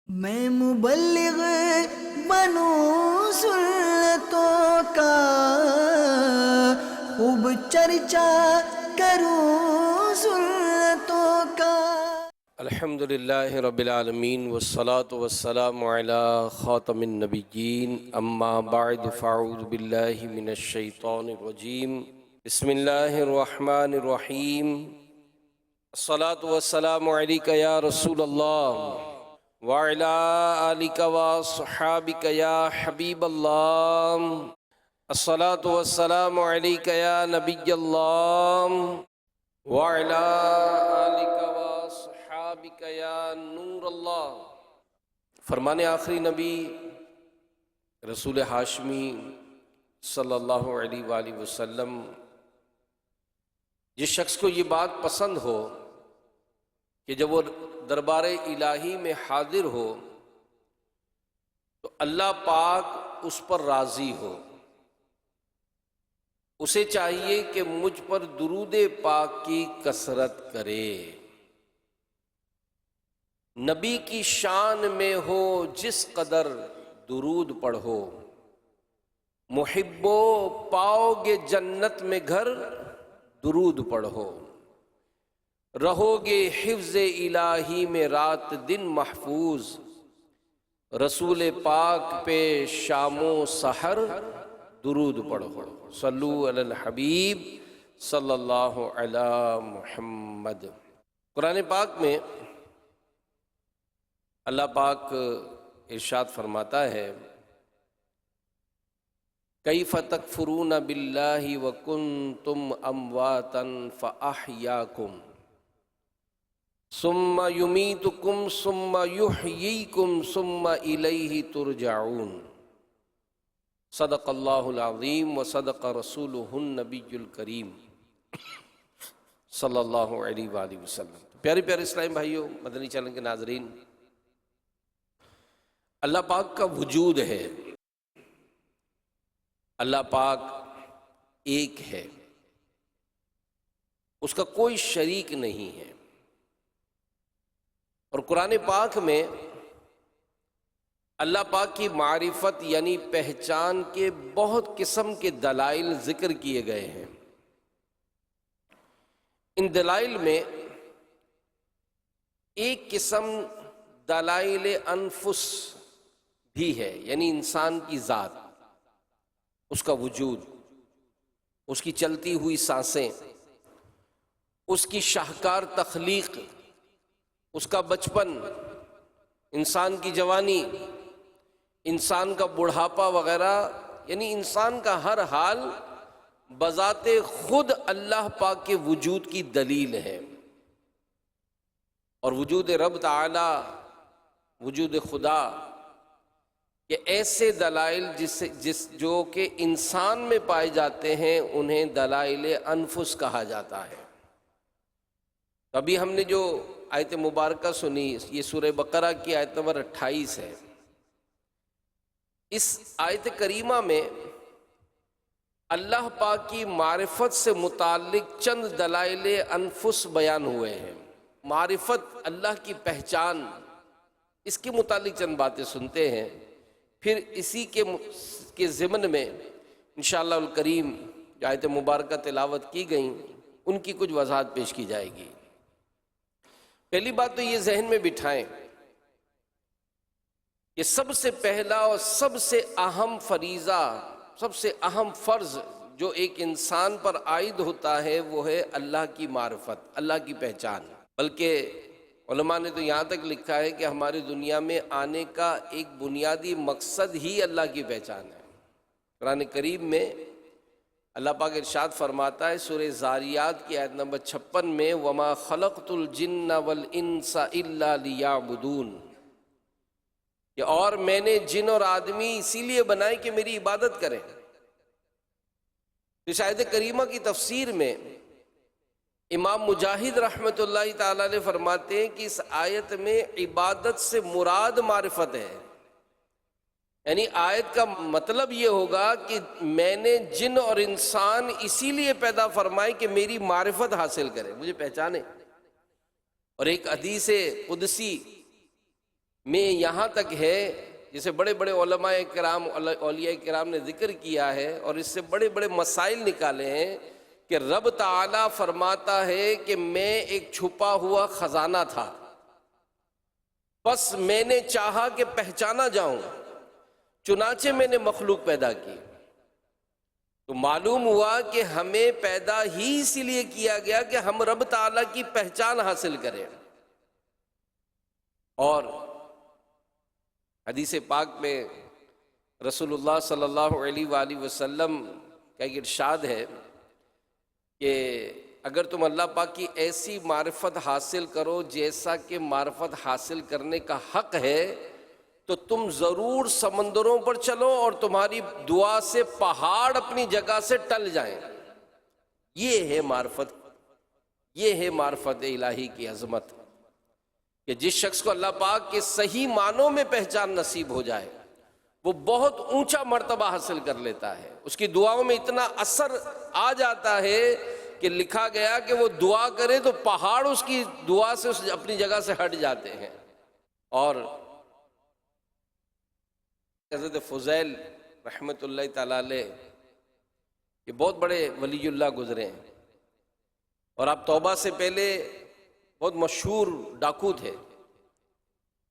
میں مبلغ بنوں سنتوں کا، خوب چرچا کروں سنتوں کا۔ الحمدللہ رب العالمین والصلاة والسلام علی خاتم النبیین، اما بعد فاعوذ باللہ من الشیطان الرجیم، بسم اللہ الرحمن الرحیم۔ الصلاة والسلام علیک یا رسول اللہ وعلی آلک وصحابک یا حبیب اللہ۔ الصلاة والسلام علیک یا نبی اللہ وعلی آلک وصحابک یا نور اللہ۔ فرمان آخری نبی رسول ہاشمی صلی اللہ علیہ وآلہ وسلم، جس شخص کو یہ بات پسند ہو کہ جب وہ دربار الہی میں حاضر ہو تو اللہ پاک اس پر راضی ہو، اسے چاہیے کہ مجھ پر درود پاک کی کثرت کرے، نبی کی شان میں ہو جس قدر درود پڑھو، محبو پاؤ گے جنت میں گھر درود پڑھو، رہو گے حفظ الہی میں رات دن محفوظ، رسول پاک پہ شام و سحر درود پڑھو، صلو علی الحبیب صلی اللہ علی محمد۔ قرآن پاک میں اللہ پاک ارشاد فرماتا ہے، کیف تکفرون باللہ وکنتم امواتا فاحیاکم ثم یمیتکم ثم یحییکم ثم الیہ ترجعون۔ صدق اللہ العظیم وصدق رسولہ النبی الکریم صلی اللہ علیہ وآلہ وسلم۔ پیارے پیارے اسلامی بھائیوں، مدنی چینل کے ناظرین، اللہ پاک کا وجود ہے، اللہ پاک ایک ہے، اس کا کوئی شریک نہیں ہے۔ اور قرآن پاک میں اللہ پاک کی معرفت یعنی پہچان کے بہت قسم کے دلائل ذکر کیے گئے ہیں۔ ان دلائل میں ایک قسم دلائل انفس بھی ہے، یعنی انسان کی ذات، اس کا وجود، اس کی چلتی ہوئی سانسیں، اس کی شاہکار تخلیق، اس کا بچپن، انسان کی جوانی، انسان کا بڑھاپا وغیرہ، یعنی انسان کا ہر حال بذات خود اللہ پاک کے وجود کی دلیل ہے۔ اور وجود رب تعالی، وجود خدا، یہ ایسے دلائل جو کہ انسان میں پائے جاتے ہیں انہیں دلائل انفس کہا جاتا ہے۔ ابھی ہم نے جو آیت مبارکہ سنی، یہ سورہ بقرہ کی آیت نمبر 28 ہے۔ اس آیت کریمہ میں اللہ پاک کی معرفت سے متعلق چند دلائل انفس بیان ہوئے ہیں۔ معرفت، اللہ کی پہچان، اس کے متعلق چند باتیں سنتے ہیں، پھر اسی کے ضمن میں انشاءاللہ الکریم جو آیت مبارکہ تلاوت کی گئیں ان کی کچھ وضاحت پیش کی جائے گی۔ پہلی بات تو یہ ذہن میں بٹھائیں کہ سب سے پہلا اور سب سے اہم فریضہ، سب سے اہم فرض جو ایک انسان پر عائد ہوتا ہے وہ ہے اللہ کی معرفت، اللہ کی پہچان۔ بلکہ علماء نے تو یہاں تک لکھا ہے کہ ہماری دنیا میں آنے کا ایک بنیادی مقصد ہی اللہ کی پہچان ہے۔ قرآن کریم میں اللہ پاک ارشاد فرماتا ہے سورہ زاریات کی آیت نمبر 56 میں، وَمَا خَلَقْتُ الْجِنَّ وَالْإِنسَ إِلَّا لِيَعْبُدُونَ، کہ اور میں نے جن اور آدمی اسی لیے بنائے کہ میری عبادت کریں۔ اس آیت کریمہ کی تفسیر میں امام مجاہد رحمۃ اللہ تعالی علیہ فرماتے ہیں کہ اس آیت میں عبادت سے مراد معرفت ہے، یعنی آیت کا مطلب یہ ہوگا کہ میں نے جن اور انسان اسی لیے پیدا فرمائے کہ میری معرفت حاصل کرے، مجھے پہچانے۔ اور ایک حدیث قدسی میں یہاں تک ہے جسے بڑے بڑے علماء کرام اولیاء کرام نے ذکر کیا ہے اور اس سے بڑے بڑے مسائل نکالے ہیں کہ رب تعالیٰ فرماتا ہے کہ میں ایک چھپا ہوا خزانہ تھا، بس میں نے چاہا کہ پہچانا جاؤں، چنانچہ میں نے مخلوق پیدا کی۔ تو معلوم ہوا کہ ہمیں پیدا ہی اسی لیے کیا گیا کہ ہم رب تعالیٰ کی پہچان حاصل کریں۔ اور حدیث پاک میں رسول اللہ صلی اللہ علیہ وآلہ وسلم کا ایک ارشاد ہے کہ اگر تم اللہ پاک کی ایسی معرفت حاصل کرو جیسا کہ معرفت حاصل کرنے کا حق ہے تو تم ضرور سمندروں پر چلو اور تمہاری دعا سے پہاڑ اپنی جگہ سے ٹل جائیں۔ یہ ہے معرفت، یہ ہے معرفت الہی کی عظمت، کہ جس شخص کو اللہ پاک کے صحیح معنوں میں پہچان نصیب ہو جائے وہ بہت اونچا مرتبہ حاصل کر لیتا ہے، اس کی دعاؤں میں اتنا اثر آ جاتا ہے کہ لکھا گیا کہ وہ دعا کرے تو پہاڑ اس کی دعا سے اپنی جگہ سے ہٹ جاتے ہیں۔ اور حضرت فضیل رحمۃ اللہ تعالی علیہ یہ بہت بڑے ولی اللہ گزرے ہیں، اور آپ توبہ سے پہلے بہت مشہور ڈاکو تھے،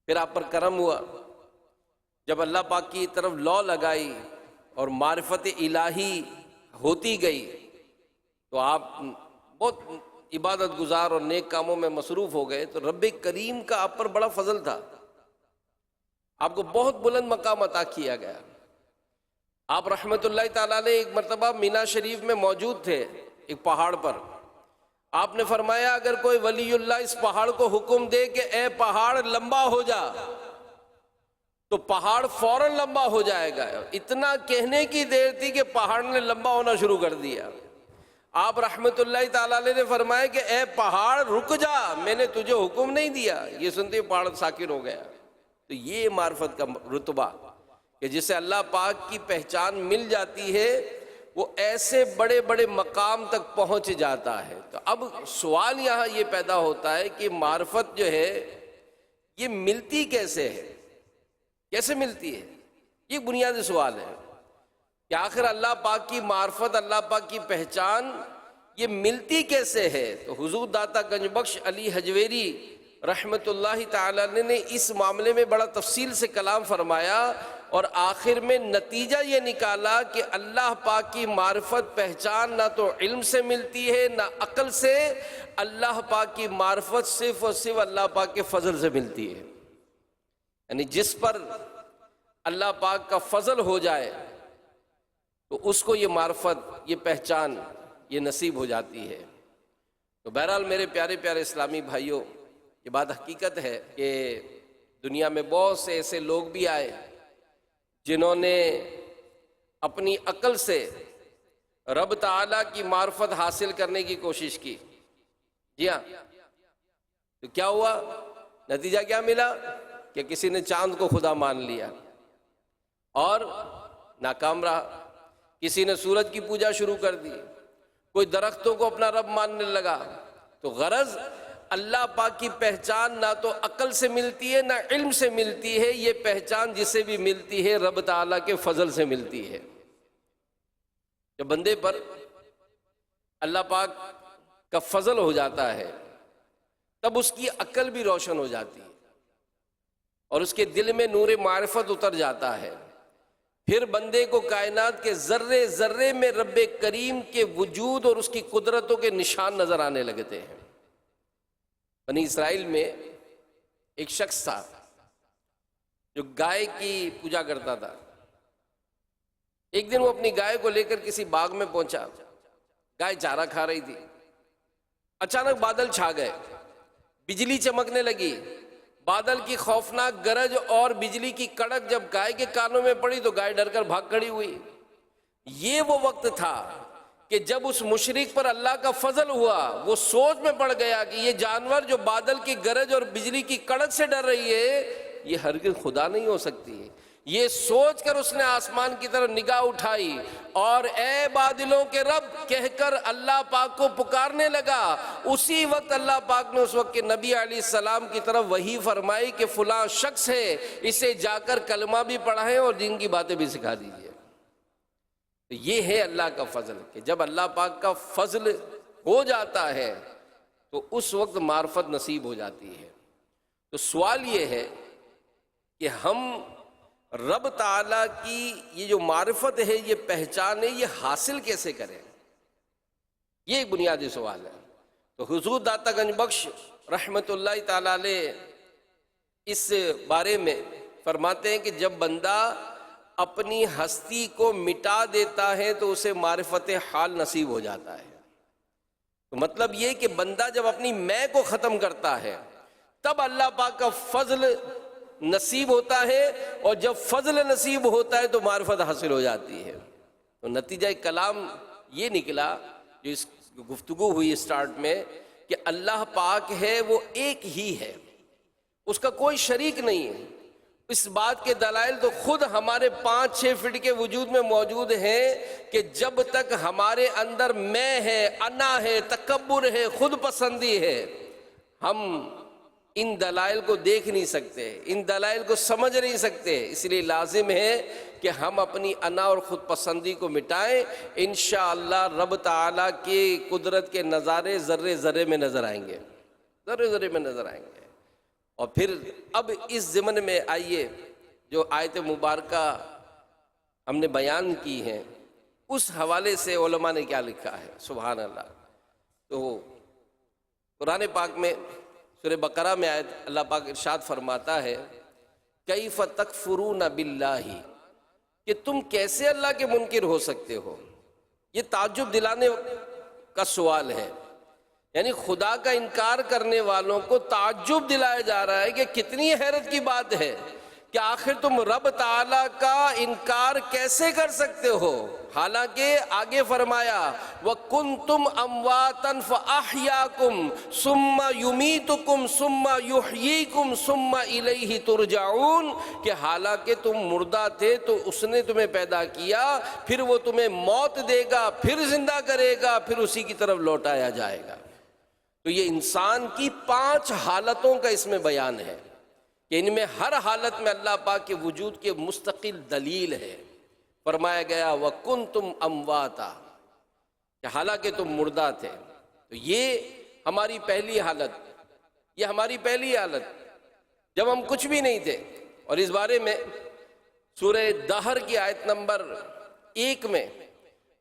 پھر آپ پر کرم ہوا جب اللہ پاک کی طرف لو لگائی اور معرفت الہی ہوتی گئی تو آپ بہت عبادت گزار اور نیک کاموں میں مصروف ہو گئے، تو رب کریم کا آپ پر بڑا فضل تھا، آپ کو بہت بلند مقام عطا کیا گیا۔ آپ رحمت اللہ تعالیٰ علیہ ایک مرتبہ مینا شریف میں موجود تھے ایک پہاڑ پر، آپ نے فرمایا اگر کوئی ولی اللہ اس پہاڑ کو حکم دے کہ اے پہاڑ لمبا ہو جا تو پہاڑ فوراً لمبا ہو جائے گا۔ اتنا کہنے کی دیر تھی کہ پہاڑ نے لمبا ہونا شروع کر دیا۔ آپ رحمت اللہ تعالیٰ علیہ نے فرمایا کہ اے پہاڑ رک جا، میں نے تجھے حکم نہیں دیا۔ یہ سنتے پہاڑ ساکن ہو گیا۔ تو یہ معرفت کا رتبہ کہ جسے اللہ پاک کی پہچان مل جاتی ہے وہ ایسے بڑے بڑے مقام تک پہنچ جاتا ہے۔ تو اب سوال یہاں یہ پیدا ہوتا ہے کہ معرفت جو ہے یہ ملتی کیسے ہے، کیسے ملتی ہے؟ یہ بنیادی سوال ہے کہ آخر اللہ پاک کی معرفت، اللہ پاک کی پہچان یہ ملتی کیسے ہے؟ تو حضور داتا گنج بخش علی حجویری رحمت اللہ تعالی نے اس معاملے میں بڑا تفصیل سے کلام فرمایا اور آخر میں نتیجہ یہ نکالا کہ اللہ پاک کی معرفت پہچان نہ تو علم سے ملتی ہے نہ عقل سے، اللہ پاک کی معرفت صرف اور صرف اللہ پاک کے فضل سے ملتی ہے۔ یعنی جس پر اللہ پاک کا فضل ہو جائے تو اس کو یہ معرفت، یہ پہچان یہ نصیب ہو جاتی ہے۔ تو بہرحال میرے پیارے پیارے اسلامی بھائیوں، یہ بات حقیقت ہے کہ دنیا میں بہت سے ایسے لوگ بھی آئے جنہوں نے اپنی عقل سے رب تعالیٰ کی معرفت حاصل کرنے کی کوشش کی۔ جی ہاں، تو کیا ہوا؟ نتیجہ کیا ملا کہ کسی نے چاند کو خدا مان لیا اور ناکام رہا، کسی نے سورج کی پوجا شروع کر دی، کوئی درختوں کو اپنا رب ماننے لگا۔ تو غرض اللہ پاک کی پہچان نہ تو عقل سے ملتی ہے نہ علم سے ملتی ہے، یہ پہچان جسے بھی ملتی ہے رب تعالیٰ کے فضل سے ملتی ہے۔ جب بندے پر اللہ پاک کا فضل ہو جاتا ہے تب اس کی عقل بھی روشن ہو جاتی ہے اور اس کے دل میں نور معرفت اتر جاتا ہے۔ پھر بندے کو کائنات کے ذرے ذرے میں رب کریم کے وجود اور اس کی قدرتوں کے نشان نظر آنے لگتے ہیں۔ بنی اسرائیل میں ایک شخص تھا جو گائے کی پوجا کرتا تھا۔ ایک دن وہ اپنی گائے کو لے کر کسی باغ میں پہنچا، گائے چارہ کھا رہی تھی۔ اچانک بادل چھا گئے، بجلی چمکنے لگی، بادل کی خوفناک گرج اور بجلی کی کڑک جب گائے کے کانوں میں پڑی تو گائے ڈر کر بھاگ کھڑی ہوئی۔ یہ وہ وقت تھا کہ جب اس مشرک پر اللہ کا فضل ہوا، وہ سوچ میں پڑ گیا کہ یہ جانور جو بادل کی گرج اور بجلی کی کڑک سے ڈر رہی ہے یہ ہرگز خدا نہیں ہو سکتی ہے۔ یہ سوچ کر اس نے آسمان کی طرف نگاہ اٹھائی اور اے بادلوں کے رب کہہ کر اللہ پاک کو پکارنے لگا۔ اسی وقت اللہ پاک نے اس وقت کے نبی علیہ السلام کی طرف وحی فرمائی کہ فلاں شخص ہے، اسے جا کر کلمہ بھی پڑھائیں اور دین کی باتیں بھی سکھا دیجئے۔ تو یہ ہے اللہ کا فضل کہ جب اللہ پاک کا فضل ہو جاتا ہے تو اس وقت معرفت نصیب ہو جاتی ہے۔ تو سوال یہ ہے کہ ہم رب تعالیٰ کی یہ جو معرفت ہے، یہ پہچان ہے، یہ حاصل کیسے کریں؟ یہ ایک بنیادی سوال ہے۔ تو حضور داتا گنج بخش رحمت اللہ تعالیٰ علیہ اس بارے میں فرماتے ہیں کہ جب بندہ اپنی ہستی کو مٹا دیتا ہے تو اسے معرفت حال نصیب ہو جاتا ہے۔ تو مطلب یہ کہ بندہ جب اپنی میں کو ختم کرتا ہے تب اللہ پاک کا فضل نصیب ہوتا ہے، اور جب فضل نصیب ہوتا ہے تو معرفت حاصل ہو جاتی ہے۔ تو نتیجہ کلام یہ نکلا جو اس گفتگو ہوئی اسٹارٹ میں کہ اللہ پاک ہے وہ ایک ہی ہے، اس کا کوئی شریک نہیں ہے۔ اس بات کے دلائل تو خود ہمارے 5-6 فٹ کے وجود میں موجود ہیں کہ جب تک ہمارے اندر میں ہے، انا ہے، تکبر ہے، خود پسندی ہے، ہم ان دلائل کو دیکھ نہیں سکتے، ان دلائل کو سمجھ نہیں سکتے۔ اس لیے لازم ہے کہ ہم اپنی انا اور خود پسندی کو مٹائیں۔ انشاءاللہ رب تعالیٰ کی قدرت کے نظارے ذرے ذرے میں نظر آئیں گے، ذرے ذرے میں نظر آئیں گے۔ اور پھر اب اس ضمن میں آئیے جو آیت مبارکہ ہم نے بیان کی ہیں اس حوالے سے علماء نے کیا لکھا ہے، سبحان اللہ۔ تو قرآن پاک میں سورہ بقرہ میں آیت اللہ پاک ارشاد فرماتا ہے کیف تکفرون باللہ، کہ تم کیسے اللہ کے منکر ہو سکتے ہو۔ یہ تعجب دلانے کا سوال ہے، یعنی خدا کا انکار کرنے والوں کو تعجب دلایا جا رہا ہے کہ کتنی حیرت کی بات ہے کہ آخر تم رب تعالیٰ کا انکار کیسے کر سکتے ہو، حالانکہ آگے فرمایا وَكُنْتُمْ أَمْوَاتًا فَأَحْيَاكُمْ ثُمَّ يُمِيتُكُمْ ثُمَّ يُحْيِيكُمْ ثُمَّ إِلَيْهِ تُرْجَعُونَ، کہ حالانکہ تم مردہ تھے تو اس نے تمہیں پیدا کیا، پھر وہ تمہیں موت دے گا، پھر زندہ کرے گا، پھر اسی کی طرف لوٹایا جائے گا۔ تو یہ انسان کی 5 حالتوں کا اس میں بیان ہے کہ ان میں ہر حالت میں اللہ پاک کے وجود کے مستقل دلیل ہے۔ فرمایا گیا وَكُنْتُمْ أَمْوَاتًا، کہ حالانکہ تم مردہ تھے۔ تو یہ ہماری پہلی حالت، یہ ہماری پہلی حالت جب ہم کچھ بھی نہیں تھے۔ اور اس بارے میں سورہ دہر کی آیت نمبر 1 میں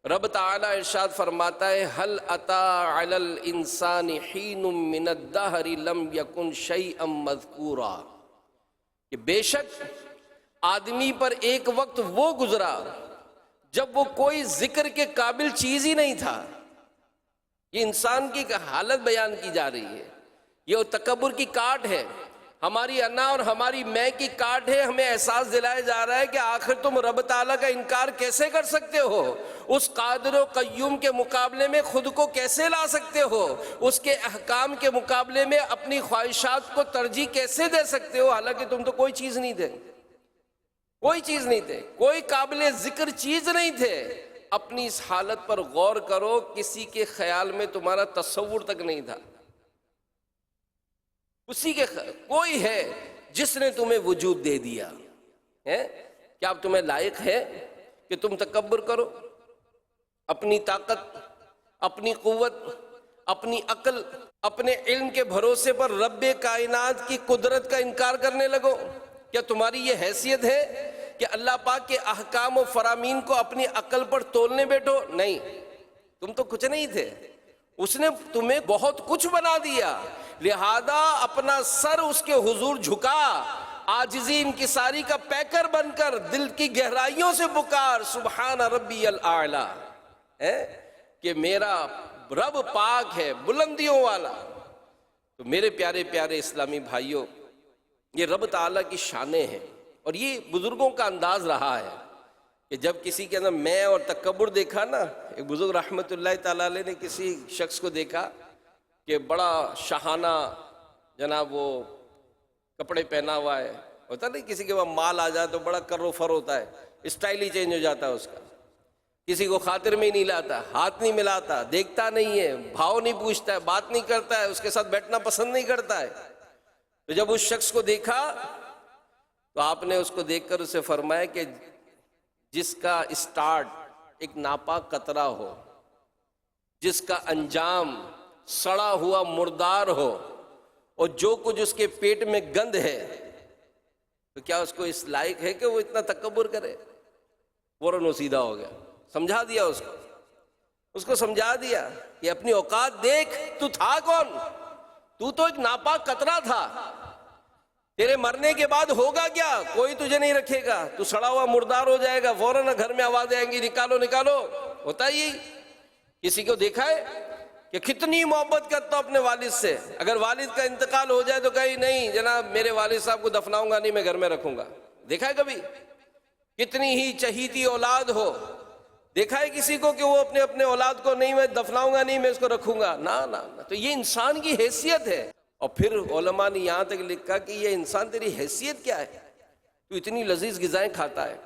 رب تعالیٰ ارشاد فرماتا ہے هل أتى على الإنسان حين من الدهر لم يكن شيئا مذكورا، کہ بے شک آدمی پر ایک وقت وہ گزرا جب وہ کوئی ذکر کے قابل چیز ہی نہیں تھا۔ یہ انسان کی حالت بیان کی جا رہی ہے، یہ تکبر کی کاٹ ہے، ہماری انا اور ہماری میں کی کاٹ ہے۔ ہمیں احساس دلایا جا رہا ہے کہ آخر تم رب تعالیٰ کا انکار کیسے کر سکتے ہو، اس قادر و قیوم کے مقابلے میں خود کو کیسے لا سکتے ہو، اس کے احکام کے مقابلے میں اپنی خواہشات کو ترجیح کیسے دے سکتے ہو، حالانکہ تم تو کوئی چیز نہیں تھے، کوئی چیز نہیں تھے، کوئی قابل ذکر چیز نہیں تھے۔ اپنی اس حالت پر غور کرو، کسی کے خیال میں تمہارا تصور تک نہیں تھا، اسی کے کوئی ہے جس نے تمہیں وجود دے دیا ہے۔ کیا اب تمہیں لائق ہے کہ تم تکبر کرو، اپنی طاقت، اپنی قوت، اپنی عقل، اپنے علم کے بھروسے پر رب کائنات کی قدرت کا انکار کرنے لگو؟ کیا تمہاری یہ حیثیت ہے کہ اللہ پاک کے احکام و فرامین کو اپنی عقل پر تولنے بیٹھو؟ نہیں، تم تو کچھ نہیں تھے، اس نے تمہیں بہت کچھ بنا دیا، لہذا اپنا سر اس کے حضور جھکا، عاجزی انکساری کا پیکر بن کر دل کی گہرائیوں سے پکار سبحان ربی الاعلی، کہ میرا رب پاک ہے بلندیوں والا۔ تو میرے پیارے پیارے اسلامی بھائیوں، یہ رب تعالیٰ کی شانیں ہیں، اور یہ بزرگوں کا انداز رہا ہے کہ جب کسی کے اندر میں اور تکبر دیکھا نا، ایک بزرگ رحمت اللہ تعالیٰ علیہ نے کسی شخص کو دیکھا کہ بڑا شاہانہ جناب وہ کپڑے پہنا ہوا ہے، ہوتا نہیں کسی کے پاس مال آ جائے تو بڑا کر و فر ہوتا ہے, اسٹائل ہی چینج ہو جاتا ہے اس کا. کسی کو خاطر میں ہی نہیں لاتا, ہاتھ نہیں ملاتا, دیکھتا نہیں ہے, بھاؤ نہیں پوچھتا ہے, بات نہیں کرتا ہے, اس کے ساتھ بیٹھنا پسند نہیں کرتا ہے. تو جب اس شخص کو دیکھا تو آپ نے اس کو دیکھ کر اسے فرمایا کہ جس کا اسٹارٹ ایک ناپاک قطرہ ہو, جس کا انجام سڑا ہوا مردار ہو, اور جو کچھ اس کے پیٹ میں گند ہے, تو کیا اس کو اس لائق ہے کہ وہ اتنا تکبر کرے؟ فوراً وہ سیدھا ہو گیا, سمجھا دیا اس کو سمجھا دیا کہ اپنی اوقات دیکھ, تو تھا کون؟ تو ایک ناپاک قطرہ تھا. تیرے مرنے کے بعد ہوگا کیا؟ کوئی تجھے نہیں رکھے گا, تو سڑا ہوا مردار ہو جائے گا. فوراً گھر میں آوازیں آئیں گی, نکالو نکالو. ہوتا ہی کسی کو دیکھا ہے کہ کتنی محبت کرتا اپنے والد سے, اگر والد کا انتقال ہو جائے تو کہیں نہیں جناب میرے والد صاحب کو دفناؤں گا نہیں, میں گھر میں رکھوں گا. دیکھا ہے کبھی؟ کتنی ہی چہیتی اولاد ہو, دیکھا ہے کسی کو کہ وہ اپنے اولاد کو نہیں میں دفناؤں گا نہیں, میں اس کو رکھوں گا؟ نہ. تو یہ انسان کی حیثیت ہے. اور پھر علماء نے یہاں تک لکھا کہ یہ انسان تیری حیثیت کیا ہے؟ تو اتنی لذیذ غذائیں کھاتا ہے,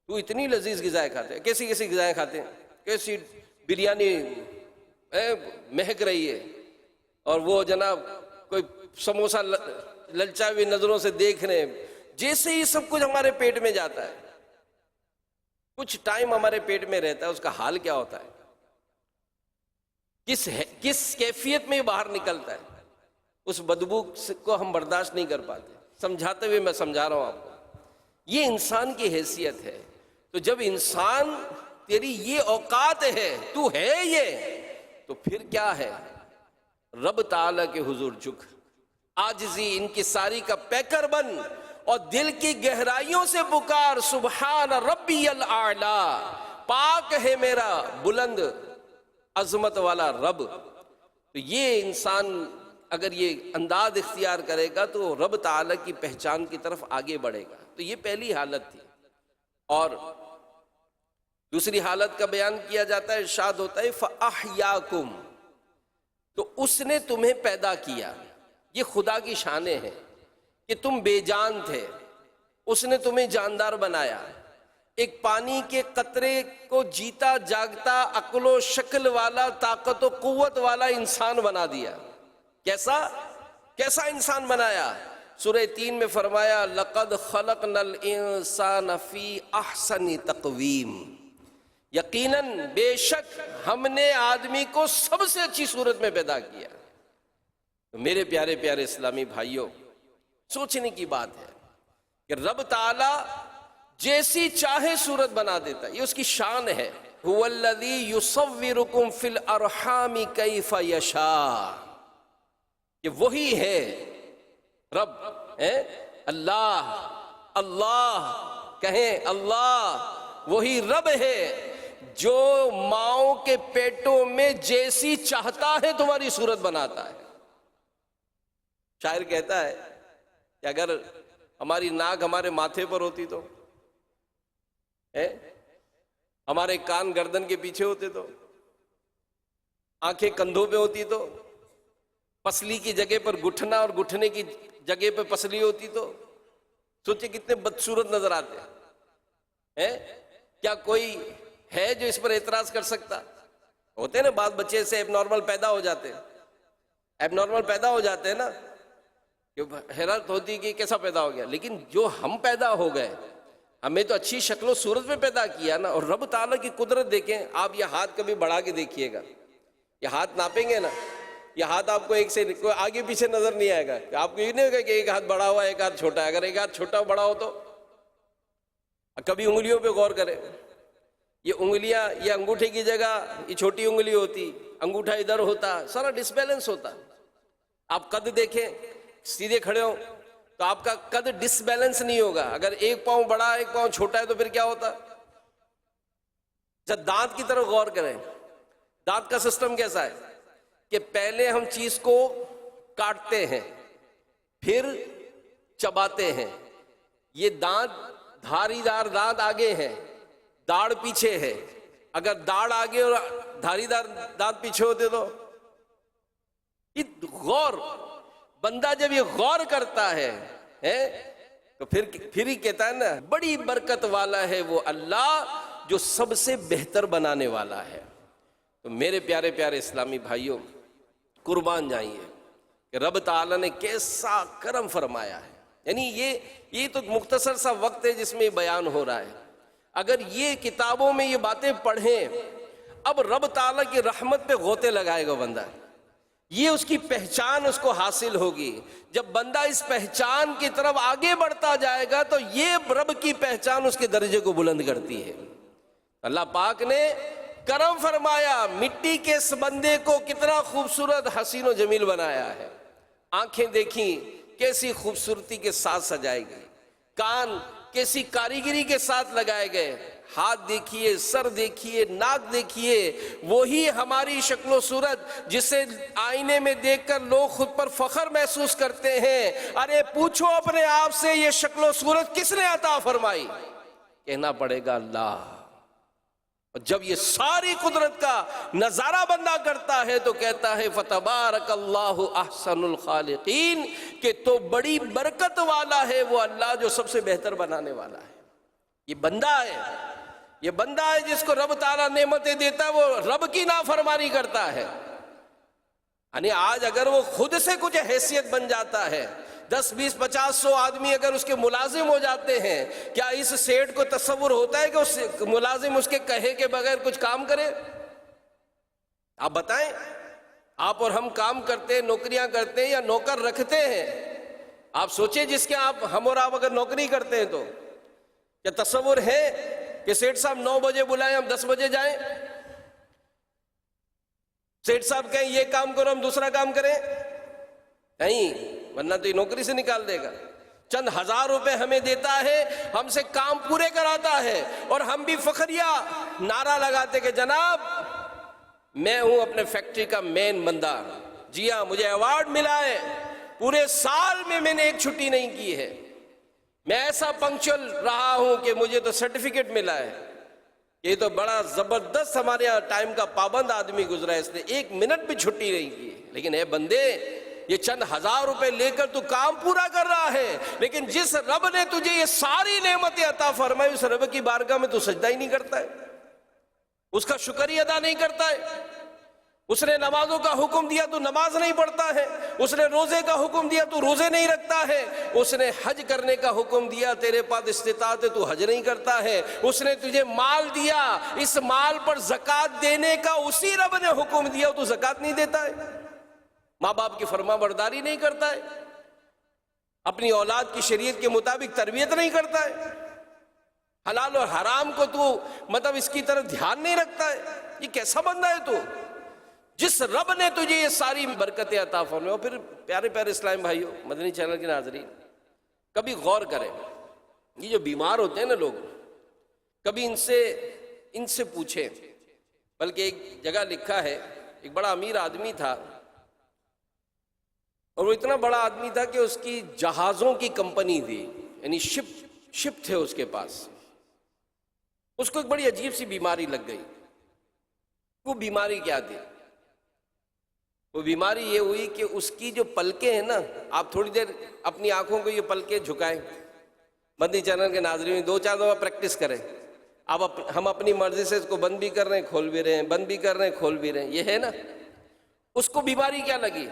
تو اتنی لذیذ غذائیں کھاتے ہیں. کیسی غذائیں کھاتے ہیں؟ کیسی بریانی مہک رہی ہے, اور وہ جناب کوئی سموسہ للچا ہوئی نظروں سے دیکھ رہے ہیں. جیسے ہی سب کچھ ہمارے پیٹ میں جاتا ہے, کچھ ٹائم ہمارے پیٹ میں رہتا ہے, اس کا حال کیا ہوتا ہے, کس کیفیت میں باہر نکلتا ہے, اس بدبو کو ہم برداشت نہیں کر پاتے. سمجھاتے ہوئے میں سمجھا رہا ہوں آپ کو, یہ انسان کی حیثیت ہے. تو جب انسان تیری یہ اوقات ہے, تو ہے یہ, تو پھر کیا ہے؟ رب تعالیٰ کے حضور جھک, عاجزی انکساری کا پیکر بن, اور دل کی گہرائیوں سے پکار سبحان ربی الاعلی, پاک ہے میرا بلند عظمت والا رب. تو یہ انسان اگر یہ انداز اختیار کرے گا تو رب تعالیٰ کی پہچان کی طرف آگے بڑھے گا. تو یہ پہلی حالت تھی. اور دوسری حالت کا بیان کیا جاتا ہے, ارشاد ہوتا ہے فَأَحْيَاكُمْ, تو اس نے تمہیں پیدا کیا. یہ خدا کی شانیں ہیں کہ تم بے جان تھے, اس نے تمہیں جاندار بنایا. ایک پانی کے قطرے کو جیتا جاگتا عقل و شکل والا طاقت و قوت والا انسان بنا دیا. کیسا انسان بنایا؟ سورہ 3 میں فرمایا لَقَدْ خَلَقْنَا الْإِنسَانَ فِي أَحْسَنِ تَقْوِيمٍ, یقیناً بے شک ہم نے آدمی کو سب سے اچھی صورت میں پیدا کیا. تو میرے پیارے پیارے اسلامی بھائیوں, سوچنے کی بات ہے کہ رب تعالی جیسی چاہے صورت بنا دیتا ہے, یہ اس کی شان ہے. هُوَ الَّذِي يُصَوِّرُكُمْ فِي الْأَرْحَامِ كَيْفَ يَشَاءُ, کہ وہی ہے رب, اللہ کہیں اللہ, وہی رب ہے جو ماؤں کے پیٹوں میں جیسی چاہتا ہے تمہاری صورت بناتا ہے. شاعر کہتا ہے کہ اگر ہماری ناک ہمارے ماتھے پر ہوتی تو, ہمارے کان گردن کے پیچھے ہوتے تو, آنکھیں کندھوں پہ ہوتی تو, پسلی کی جگہ پر گھٹنا اور گھٹنے کی جگہ پہ پسلی ہوتی تو, سوچے کتنے بدصورت نظر آتے ہیں. کیا کوئی ہے جو اس پر اعتراض کر سکتا؟ ہوتے ہیں نا بعض بچے سے ایب نارمل پیدا ہو جاتے ہیں نا, کہ حیرت ہوتی کہ کیسا پیدا ہو گیا. لیکن جو ہم پیدا ہو گئے, ہمیں تو اچھی شکل و صورت میں پیدا کیا نا. اور رب تعالیٰ کی قدرت دیکھیں آپ, یہ ہاتھ کبھی بڑھا کے دیکھیے گا, یہ ہاتھ ناپیں گے نا, یہ ہاتھ آپ کو ایک سے آگے پیچھے نظر نہیں آئے گا. آپ کو یہ نہیں ہوگا کہ ایک ہاتھ بڑا ہوا ایک ہاتھ چھوٹا ہے. اگر ایک ہاتھ چھوٹا بڑا ہو تو کبھی انگلیوں پہ غور کریں, یہ انگلیاں, یہ انگوٹھے کی جگہ یہ چھوٹی انگلی ہوتی, انگوٹھا ادھر ہوتا, سارا ڈس بیلنس ہوتا. آپ قد دیکھیں, سیدھے کھڑے ہو تو آپ کا قد ڈس بیلنس نہیں ہوگا. اگر ایک پاؤں بڑا ایک پاؤں چھوٹا ہے تو پھر کیا ہوتا؟ جب دانت کی طرف غور کریں, دانت کا سسٹم کیسا ہے کہ پہلے ہم چیز کو کاٹتے ہیں پھر چباتے ہیں. یہ دانت دھاری دار دانت آگے ہیں, داڑھ پیچھے ہے. اگر داڑھ آگے اور دھاری دار دانت پیچھے ہوتے تو غور, بندہ جب یہ غور کرتا ہے تو پھر ہی کہتا ہے نا بڑی برکت والا ہے وہ اللہ جو سب سے بہتر بنانے والا ہے۔ تو میرے پیارے پیارے اسلامی بھائیوں، قربان جائیے کہ رب تعالیٰ نے کیسا کرم فرمایا ہے۔ یعنی یہ تو مختصر سا وقت ہے جس میں یہ بیان ہو رہا ہے، اگر یہ کتابوں میں یہ باتیں پڑھیں، اب رب تعالیٰ کی رحمت پہ غوطے لگائے گا بندہ، یہ اس کی پہچان اس کو حاصل ہوگی۔ جب بندہ اس پہچان کی طرف آگے بڑھتا جائے گا تو یہ رب کی پہچان اس کے درجے کو بلند کرتی ہے۔ اللہ پاک نے کرم فرمایا، مٹی کے اس بندے کو کتنا خوبصورت حسین و جمیل بنایا ہے۔ آنکھیں دیکھیں کیسی خوبصورتی کے ساتھ سجائے گئی، کان کیسی کاریگری کے ساتھ لگائے گئے، ہاتھ دیکھیے، سر دیکھیے، ناک دیکھیے، وہی ہماری شکل و صورت جسے آئینے میں دیکھ کر لوگ خود پر فخر محسوس کرتے ہیں۔ ارے پوچھو اپنے آپ سے یہ شکل و صورت کس نے عطا فرمائی؟ کہنا پڑے گا اللہ۔ اور جب یہ ساری قدرت کا نظارہ بندہ کرتا ہے تو کہتا ہے فتبارک اللہ احسن الخالقین، کہ تو بڑی برکت والا ہے وہ اللہ جو سب سے بہتر بنانے والا ہے۔ یہ بندہ ہے، یہ بندہ ہے جس کو رب تعالیٰ نعمتیں دیتا ہے، وہ رب کی نافرمانی کرتا ہے۔ یعنی آج اگر وہ خود سے کچھ حیثیت بن جاتا ہے، 10 20 50 100 آدمی اگر اس کے ملازم ہو جاتے ہیں، کیا اس سیٹ کو تصور ہوتا ہے کہ اس ملازم اس کے کہے کے بغیر کچھ کام کرے؟ آپ بتائیں، آپ اور ہم کام کرتے ہیں، نوکریاں کرتے ہیں یا نوکر رکھتے ہیں؟ آپ سوچیں جس کے ہم اور آپ اگر نوکری کرتے ہیں تو کیا تصور ہے کہ سیٹ صاحب 9 بجے بلائیں ہم 10 بجے جائیں؟ سیٹ صاحب کہیں یہ کام کرو ہم دوسرا کام کریں؟ نہیں، ورنہ تو یہ نوکری سے نکال دے گا۔ چند ہزار روپے ہمیں دیتا ہے، ہم سے کام پورے کراتا ہے، اور ہم بھی فخریہ نعرہ لگاتے کہ جناب میں ہوں اپنے فیکٹری کا مین بندہ، جی ہاں مجھے ایوارڈ ملا ہے، پورے سال میں نے ایک چھٹی نہیں کی ہے، میں ایسا پنکچول رہا ہوں کہ مجھے تو سرٹیفکیٹ ملا ہے۔ یہ تو بڑا زبردست ہمارے یہاں ٹائم کا پابند آدمی گزرا ہے، اس نے 1 منٹ بھی چھٹی نہیں کی۔ لیکن اے بندے، یہ چند ہزار روپے لے کر تو کام پورا کر رہا ہے، لیکن جس رب نے تجھے یہ ساری نعمتیں عطا فرمائی، اس رب کی بارگاہ میں تو سجدہ ہی نہیں کرتا ہے، اس کا شکر ہی ادا نہیں کرتا ہے۔ اس نے نمازوں کا حکم دیا تو نماز نہیں پڑھتا ہے، اس نے روزے کا حکم دیا تو روزے نہیں رکھتا ہے، اس نے حج کرنے کا حکم دیا، تیرے پاس استطاعت ہے تو حج نہیں کرتا ہے، اس نے تجھے مال دیا، اس مال پر زکوٰۃ دینے کا اسی رب نے حکم دیا تو زکوٰۃ نہیں دیتا ہے، ماں باپ کی فرما برداری نہیں کرتا ہے، اپنی اولاد کی شریعت کے مطابق تربیت نہیں کرتا ہے، حلال اور حرام کو تو مطلب اس کی طرف دھیان نہیں رکھتا ہے۔ یہ کیسا بندہ ہے تو، جس رب نے تجھے یہ ساری برکتیں عطا فرمائیں؟ اور پھر پیارے پیارے اسلام بھائیوں، مدنی چینل کے ناظرین، کبھی غور کریں، یہ جو بیمار ہوتے ہیں نا لوگ، کبھی ان سے پوچھیں۔ بلکہ ایک جگہ لکھا ہے، ایک بڑا امیر آدمی تھا، اور وہ اتنا بڑا آدمی تھا کہ اس کی جہازوں کی کمپنی تھی، یعنی شپ تھے اس کے پاس۔ اس کو ایک بڑی عجیب سی بیماری لگ گئی۔ وہ بیماری کیا تھی؟ وہ بیماری یہ ہوئی کہ اس کی جو پلکیں ہیں نا، آپ تھوڑی دیر اپنی آنکھوں کو یہ پلکیں جھکائیں، مدنی چینل کے ناظرین 2-4 دفعہ پریکٹس کریں۔ ہم اپنی مرضی سے اس کو بند بھی کر رہے ہیں، کھول بھی رہے ہیں، بند بھی کر رہے ہیں، کھول بھی رہے ہیں، یہ ہے نا۔ اس کو بیماری کیا لگی؟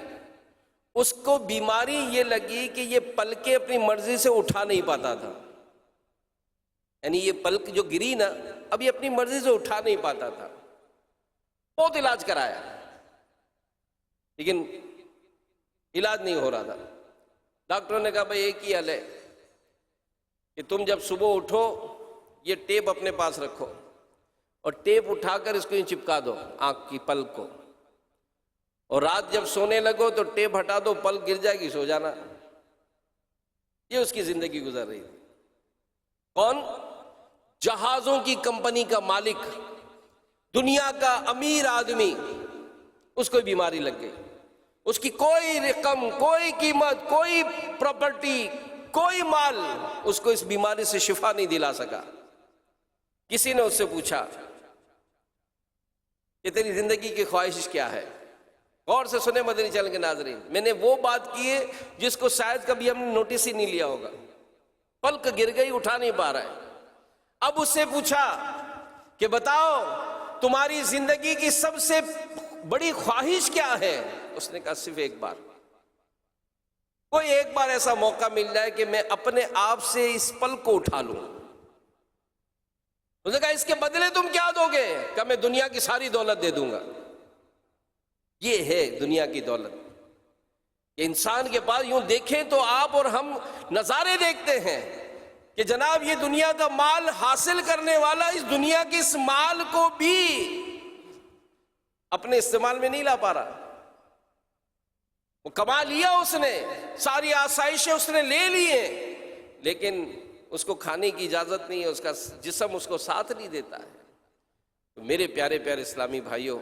اس کو بیماری یہ لگی کہ یہ پلکیں اپنی مرضی سے اٹھا نہیں پاتا تھا، یعنی یہ پلک جو گری نا، اب یہ اپنی مرضی سے اٹھا نہیں پاتا تھا۔ بہت علاج کرایا لیکن علاج نہیں ہو رہا تھا۔ ڈاکٹر نے کہا بھائی ایک ہی حل ہے کہ تم جب صبح اٹھو یہ ٹیپ اپنے پاس رکھو، اور ٹیپ اٹھا کر اس کو چپکا دو آنکھ کی پلک کو، اور رات جب سونے لگو تو ٹیپ ہٹا دو، پلک گر جائے گی، سو جانا۔ یہ اس کی زندگی گزر رہی تھی۔ کون؟ جہازوں کی کمپنی کا مالک، دنیا کا امیر آدمی، اس کو بیماری لگ گئی۔ اس کی کوئی رقم، کوئی قیمت، کوئی پراپرٹی، کوئی مال اس کو اس بیماری سے شفا نہیں دلا سکا۔ کسی نے اس سے پوچھا کہ تیری زندگی کی خواہش کیا ہے؟ غور سے سنے مدنی چینل کے ناظرین، میں نے وہ بات کی ہے جس کو شاید کبھی ہم نے نوٹس ہی نہیں لیا ہوگا، پلک گر گئی، اٹھا نہیں پا رہا ہے۔ اب اس سے پوچھا کہ بتاؤ تمہاری زندگی کی سب سے بڑی خواہش کیا ہے؟ اس نے کہا صرف ایک بار، کوئی ایک بار ایسا موقع مل جائے کہ میں اپنے آپ سے اس پل کو اٹھا لوں۔ اس نے کہا اس کے بدلے تم کیا دو گے؟ کہ میں دنیا کی ساری دولت دے دوں گا۔ یہ ہے دنیا کی دولت کہ انسان کے پاس، یوں دیکھیں تو آپ اور ہم نظارے دیکھتے ہیں کہ جناب یہ دنیا کا مال حاصل کرنے والا اس دنیا کے اس مال کو بھی اپنے استعمال میں نہیں لا پا رہا۔ وہ کما لیا اس نے، ساری آسائشیں اس نے لے لی ہیں، لیکن اس کو کھانے کی اجازت نہیں ہے، اس کا جسم اس کو ساتھ نہیں دیتا ہے۔ تو میرے پیارے پیارے اسلامی بھائیوں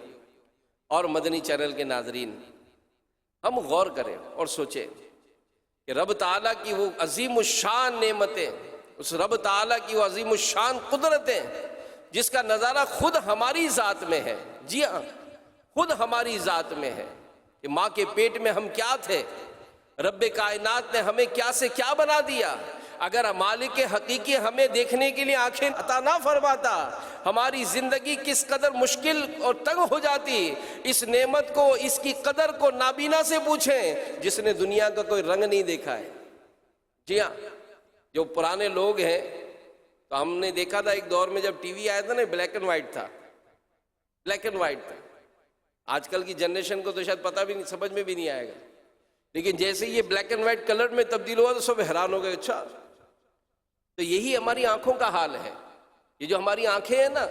اور مدنی چینل کے ناظرین، ہم غور کریں اور سوچیں کہ رب تعالیٰ کی وہ عظیم الشان نعمتیں، اس رب تعالیٰ کی وہ عظیم الشان قدرتیں جس کا نظارہ خود ہماری ذات میں ہے، جی ہاں خود ہماری ذات میں ہے، کہ ماں کے پیٹ میں ہم کیا تھے، رب کائنات نے ہمیں کیا سے کیا بنا دیا۔ اگر مالک حقیقی ہمیں دیکھنے کے لیے آنکھیں عطا نہ فرماتا، ہماری زندگی کس قدر مشکل اور تنگ ہو جاتی۔ اس نعمت کو، اس کی قدر کو نابینا سے پوچھیں جس نے دنیا کا کوئی رنگ نہیں دیکھا ہے۔ جی ہاں، جو پرانے لوگ ہیں تو ہم نے دیکھا تھا ایک دور میں جب ٹی وی آیا تھا نا، بلیک اینڈ وائٹ تھا، بلیک اینڈ وائٹ تھا۔ آج کل کی جنریشن کو تو شاید پتہ بھی نہیں، سمجھ میں بھی نہیں آئے گا، لیکن جیسے یہ بلیک اینڈ وائٹ کلر میں تبدیل ہوا تو سب حیران ہو گئے۔ اچھا، تو یہی ہماری آنکھوں کا حال ہے۔ یہ جو ہماری آنکھیں ہیں نا،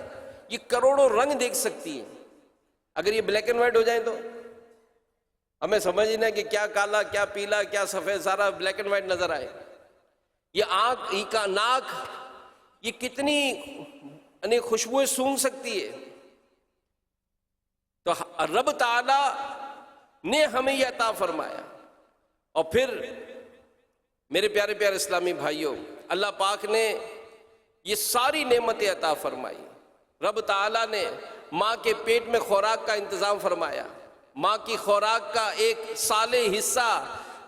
یہ کروڑوں رنگ دیکھ سکتی ہیں۔ اگر یہ بلیک اینڈ وائٹ ہو جائیں تو ہمیں سمجھنا ہے کہ کیا کالا، کیا پیلا، کیا سفید، سارا بلیک اینڈ وائٹ نظر آئے۔ یہ آنکھ، یہ کا ناک، یہ کتنی خوشبوئیں سونگھ سکتی ہے۔ تو رب تعالی نے ہمیں یہ عطا فرمایا۔ اور پھر میرے پیارے پیارے اسلامی بھائیوں، اللہ پاک نے یہ ساری نعمتیں عطا فرمائی۔ رب تعالیٰ نے ماں کے پیٹ میں خوراک کا انتظام فرمایا، ماں کی خوراک کا ایک صالح حصہ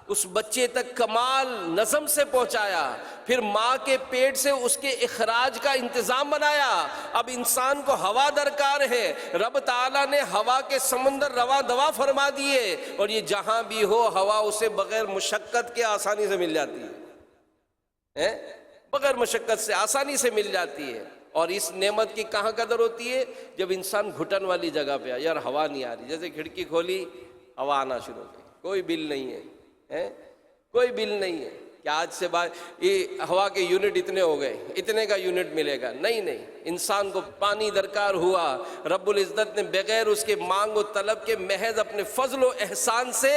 اس بچے تک کمال نظم سے پہنچایا، پھر ماں کے پیٹ سے اس کے اخراج کا انتظام بنایا۔ اب انسان کو ہوا درکار ہے، رب تعالیٰ نے ہوا کے سمندر رواں دوا فرما دیے، اور یہ جہاں بھی ہو ہوا اسے بغیر مشقت کے آسانی سے مل جاتی ہے، بغیر مشقت سے آسانی سے مل جاتی ہے۔ اور اس نعمت کی کہاں قدر ہوتی ہے؟ جب انسان گھٹن والی جگہ پہ آ، یار ہوا نہیں آ رہی، جیسے کھڑکی کھولی ہوا آنا شروع ہو گئی، کوئی بل نہیں ہے، کوئی بل نہیں ہے کہ آج سے بعد یہ ہوا کے یونٹ اتنے ہو گئے، اتنے کا یونٹ ملے گا، نہیں نہیں۔ انسان کو پانی درکار ہوا، رب العزت نے بغیر اس کے مانگ و طلب کے محض اپنے فضل و احسان سے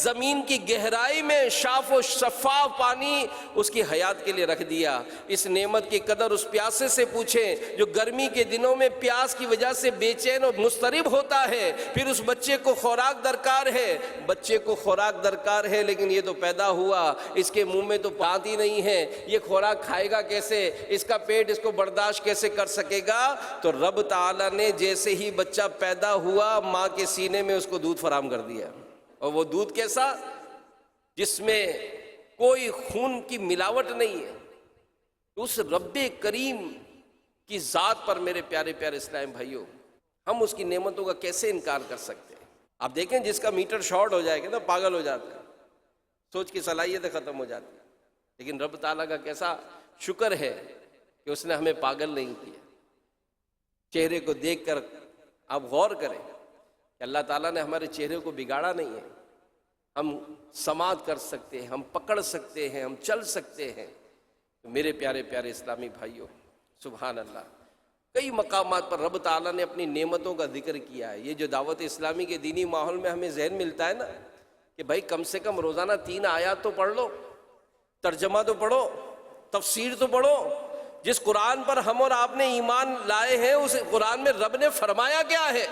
زمین کی گہرائی میں صاف و شفاف پانی اس کی حیات کے لیے رکھ دیا۔ اس نعمت کی قدر اس پیاسے سے پوچھیں جو گرمی کے دنوں میں پیاس کی وجہ سے بے چین اور مضطرب ہوتا ہے، پھر اس بچے کو خوراک درکار ہے، بچے کو خوراک درکار ہے لیکن یہ تو پیدا ہوا، اس کے منہ میں تو بات ہی نہیں ہے، یہ خوراک کھائے گا کیسے، اس کا پیٹ اس کو برداشت کیسے کر سکے گا؟ تو رب تعالیٰ نے جیسے ہی بچہ پیدا ہوا ماں کے سینے میں اس کو دودھ فراہم کر دیا، اور وہ دودھ کیسا؟ جس میں کوئی خون کی ملاوٹ نہیں ہے۔ اس رب کریم کی ذات پر میرے پیارے پیارے اسلام بھائیوں، ہم اس کی نعمتوں کا کیسے انکار کر سکتے ہیں؟ آپ دیکھیں جس کا میٹر شارٹ ہو جائے گا نا، پاگل ہو جاتا ہے، سوچ کی صلاحیتیں ختم ہو جاتی ہیں، لیکن رب تعالیٰ کا کیسا شکر ہے کہ اس نے ہمیں پاگل نہیں کیا۔ چہرے کو دیکھ کر آپ غور کریں کہ اللہ تعالیٰ نے ہمارے چہرے کو بگاڑا نہیں ہے، ہم سماعت کر سکتے ہیں، ہم پکڑ سکتے ہیں، ہم چل سکتے ہیں۔ تو میرے پیارے پیارے اسلامی بھائیوں، سبحان اللہ، کئی مقامات پر رب تعالیٰ نے اپنی نعمتوں کا ذکر کیا ہے۔ یہ جو دعوت اسلامی کے دینی ماحول میں ہمیں ذہن ملتا ہے نا کہ بھائی کم سے کم روزانہ 3 آیات تو پڑھ لو، ترجمہ تو پڑھو، تفسیر تو پڑھو۔ جس قرآن پر ہم اور آپ نے ایمان لائے ہیں اس قرآن میں رب نے فرمایا کیا ہے؟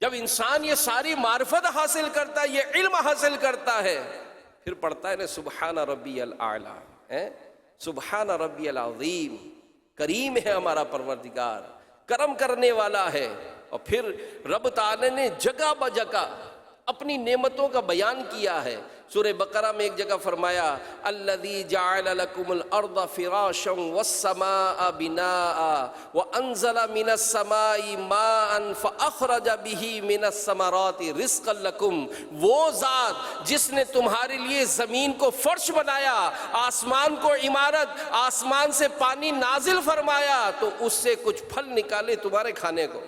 جب انسان یہ ساری معرفت حاصل کرتا ہے، یہ علم حاصل کرتا ہے، پھر پڑھتا ہے نا سبحان ربی الاعلی، سبحان ربی العظیم، کریم ہے ہمارا پروردگار، کرم کرنے والا ہے۔ اور پھر رب تعالی نے جگہ بجگہ اپنی نعمتوں کا بیان کیا ہے۔ سورہ بقرہ میں ایک جگہ فرمایا الذی جعل لکم الارض فراشا والسماء بناء وانزل من السماء ماء فاخرج به من الثمرات رزقا لکم، وہ ذات جس نے تمہارے لیے زمین کو فرش بنایا، آسمان کو عمارت، آسمان سے پانی نازل فرمایا تو اس سے کچھ پھل نکالے تمہارے کھانے کو،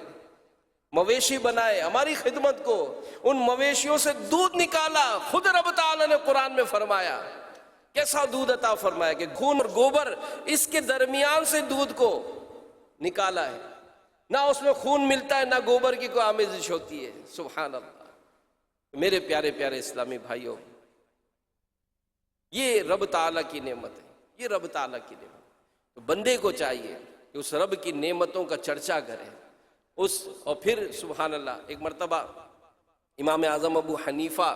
مویشی بنائے ہماری خدمت کو، ان مویشیوں سے دودھ نکالا۔ خود رب تعالیٰ نے قرآن میں فرمایا کیسا دودھ عطا فرمایا کہ خون اور گوبر اس کے درمیان سے دودھ کو نکالا ہے، نہ اس میں خون ملتا ہے نہ گوبر کی کوئی آمیزش ہوتی ہے۔ سبحان اللہ۔ میرے پیارے پیارے اسلامی بھائیوں، یہ رب تعالیٰ کی نعمت ہے، یہ رب تعالیٰ کی نعمت۔ تو بندے کو چاہیے کہ اس رب کی نعمتوں کا چرچا کرے، اور پھر سبحان اللہ ایک مرتبہ امام اعظم ابو حنیفہ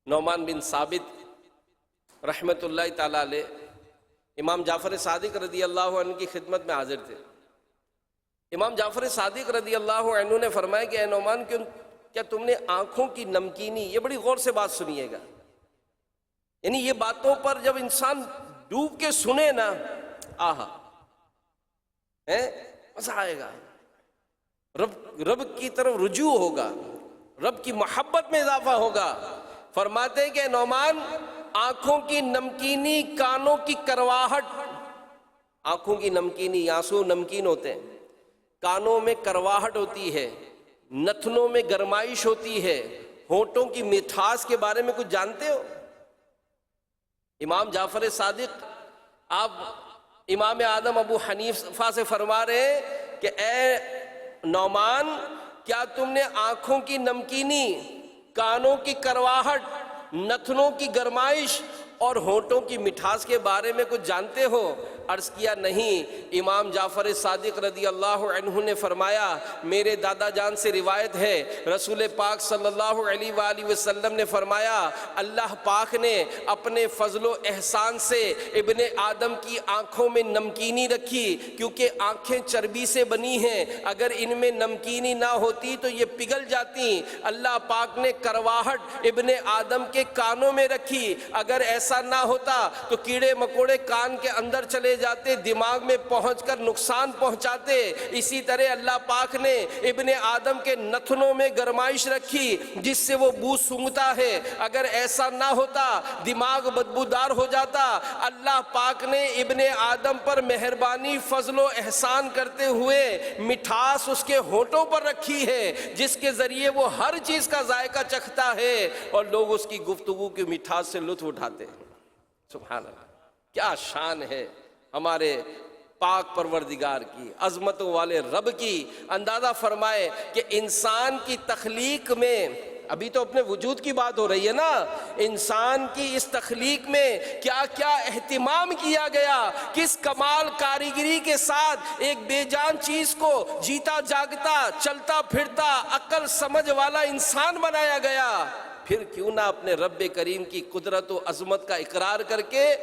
نعمان بن ثابت رحمۃ اللہ تعالیٰ علیہ امام جعفر صادق رضی اللہ عنہ کی خدمت میں حاضر تھے۔ امام جعفر صادق رضی اللہ عنہ نے فرمایا کہ اے نعمان کیا تم نے آنکھوں کی نمکینی، یہ بڑی غور سے بات سنیے گا، یعنی یہ باتوں پر جب انسان ڈوب کے سنے نا، آہا مزہ آئے گا، رب کی طرف رجوع ہوگا، رب کی محبت میں اضافہ ہوگا۔ فرماتے کہ نعمان، آنکھوں کی نمکینی، کانوں کی کرواہٹ، آنکھوں کی نمکینی، آنسو نمکین ہوتے ہیں، کانوں میں کرواہٹ ہوتی ہے، نتنوں میں گرمائش ہوتی ہے، ہونٹوں کی مٹھاس کے بارے میں کچھ جانتے ہو؟ امام جعفر صادق آپ امام اعظم ابو حنیفہ سے فرما رہے ہیں کہ اے نعمان، کیا تم نے آنکھوں کی نمکینی، کانوں کی کرواہٹ، نتنوں کی گرمائش اور ہونٹوں کی مٹھاس کے بارے میں کچھ جانتے ہو؟ عرض کیا نہیں۔ امام جعفر صادق رضی اللہ عنہ نے فرمایا، میرے دادا جان سے روایت ہے، رسول پاک صلی اللہ علیہ وآلہ وسلم نے فرمایا، اللہ پاک نے اپنے فضل و احسان سے ابن آدم کی آنکھوں میں نمکینی رکھی، کیونکہ آنکھیں چربی سے بنی ہیں، اگر ان میں نمکینی نہ ہوتی تو یہ پگھل جاتی۔ اللہ پاک نے کرواہٹ ابن آدم کے کانوں میں رکھی، اگر ایسا نہ ہوتا تو کیڑے مکوڑے کان کے اندر چلے جاتے، دماغ میں پہنچ کر نقصان پہنچاتے۔ اسی طرح اللہ پاک نے ابن آدم کے نتنوں میں گرمائش رکھی جس سے وہ بو سونگھتا ہے، اگر ایسا نہ ہوتا دماغ بدبودار ہو جاتا۔ اللہ پاک نے ابن آدم پر مہربانی، فضل و احسان کرتے ہوئے مٹھاس اس کے ہونٹوں پر رکھی ہے، جس کے ذریعے وہ ہر چیز کا ذائقہ چکھتا ہے اور لوگ اس کی گفتگو کی مٹھاس سے لطف اٹھاتے ہیں۔ سبحان اللہ، کیا شان ہے ہمارے پاک پروردگار کی، عظمتوں والے رب کی۔ اندازہ فرمائے کہ انسان کی تخلیق میں، ابھی تو اپنے وجود کی بات ہو رہی ہے نا، انسان کی اس تخلیق میں کیا کیا اہتمام کیا گیا، کس کمال کاریگری کے ساتھ ایک بے جان چیز کو جیتا جاگتا، چلتا پھرتا، عقل سمجھ والا انسان بنایا گیا۔ پھر کیوں نہ اپنے رب کریم کی قدرت و عظمت کا اقرار کر کے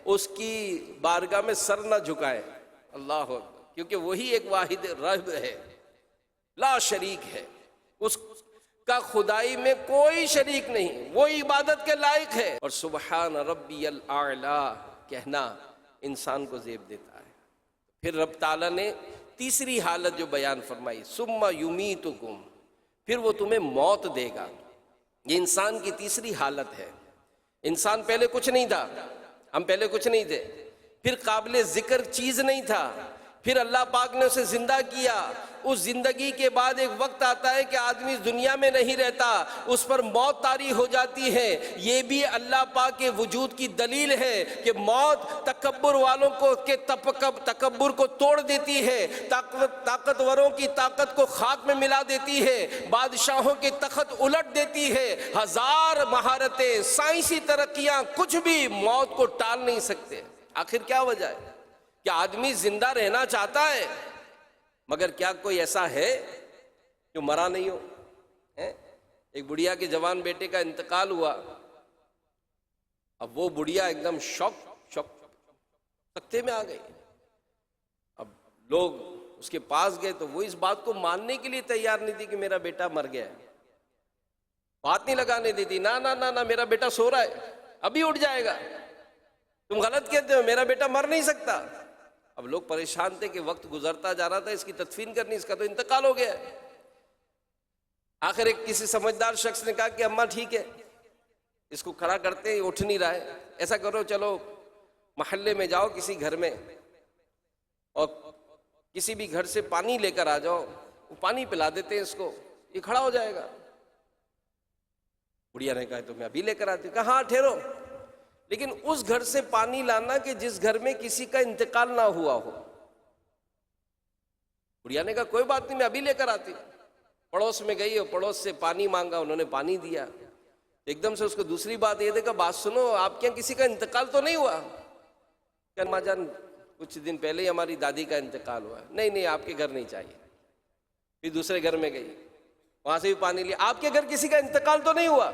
اس کی بارگاہ میں سر نہ جھکائیں۔ اللہ اکبر، کیونکہ وہی ایک واحد رب ہے، لا شریک ہے، اس کا خدائی میں کوئی شریک نہیں، وہ عبادت کے لائق ہے۔ اور سبحان ربی الاعلی کہنا انسان کو زیب دیتا ہے۔ پھر رب تعالیٰ نے تیسری حالت جو بیان فرمائی، ثم یمیتکم، پھر وہ تمہیں موت دے گا۔ یہ انسان کی تیسری حالت ہے۔ انسان پہلے کچھ نہیں تھا، ہم پہلے کچھ نہیں تھے، پھر قابل ذکر چیز نہیں تھا، پھر اللہ پاک نے اسے زندہ کیا۔ اس زندگی کے بعد ایک وقت آتا ہے کہ آدمی اس دنیا میں نہیں رہتا، اس پر موت طاری ہو جاتی ہے۔ یہ بھی اللہ پاک کے وجود کی دلیل ہے کہ موت تکبر والوں کو کے تکبر کو توڑ دیتی ہے، طاقتوروں کی طاقت کو خاک میں ملا دیتی ہے، بادشاہوں کے تخت الٹ دیتی ہے۔ ہزار مہارتیں، سائنسی ترقیاں، کچھ بھی موت کو ٹال نہیں سکتے۔ آخر کیا وجہ ہے کہ آدمی زندہ رہنا چاہتا ہے، مگر کیا کوئی ایسا ہے جو مرا نہیں ہو؟ ایک بڑھیا کے جوان بیٹے کا انتقال ہوا، اب وہ بڑھیا ایک دم شوق سکتے میں آ گئی۔ اب لوگ اس کے پاس گئے تو وہ اس بات کو ماننے کے لیے تیار نہیں تھی کہ میرا بیٹا مر گیا ہے۔ بات نہیں لگانے دیتی، نا نا نا نا میرا بیٹا سو رہا ہے، ابھی اٹھ جائے گا، تم غلط کہتے ہو، میرا بیٹا مر نہیں سکتا۔ اب لوگ پریشان تھے کہ وقت گزرتا جا رہا تھا، اس کی تدفین کرنی، اس کا تو انتقال ہو گیا ہے۔ آخر ایک کسی سمجھدار شخص نے کہا کہ اماں ٹھیک ہے، اس کو کھڑا کرتے ہیں، اٹھ نہیں رہا ہے، ایسا کرو چلو محلے میں جاؤ کسی گھر میں اور کسی بھی گھر سے پانی لے کر آ جاؤ، وہ پانی پلا دیتے ہیں اس کو، یہ کھڑا ہو جائے گا۔ بڑھیا نے کہا تو میں ابھی لے کر آتی ہوں۔ کہا ہاں ٹھہرو، لیکن اس گھر سے پانی لانا کہ جس گھر میں کسی کا انتقال نہ ہوا ہو۔ بڑھیا نے کہا کوئی بات نہیں، میں ابھی لے کر آتی ہوں۔ پڑوس میں گئی اور پڑوس سے پانی مانگا، انہوں نے پانی دیا۔ ایک دم سے اس کو دوسری بات یہ دیکھا، بات سنو، آپ کے یہاں کسی کا انتقال تو نہیں ہوا؟ کہ اماں جان کچھ دن پہلے ہی ہماری دادی کا انتقال ہوا ہے۔ نہیں نہیں، آپ کے گھر نہیں چاہیے۔ پھر دوسرے گھر میں گئی، وہاں سے بھی پانی لیا، آپ کے گھر کسی کا انتقال تو نہیں ہوا؟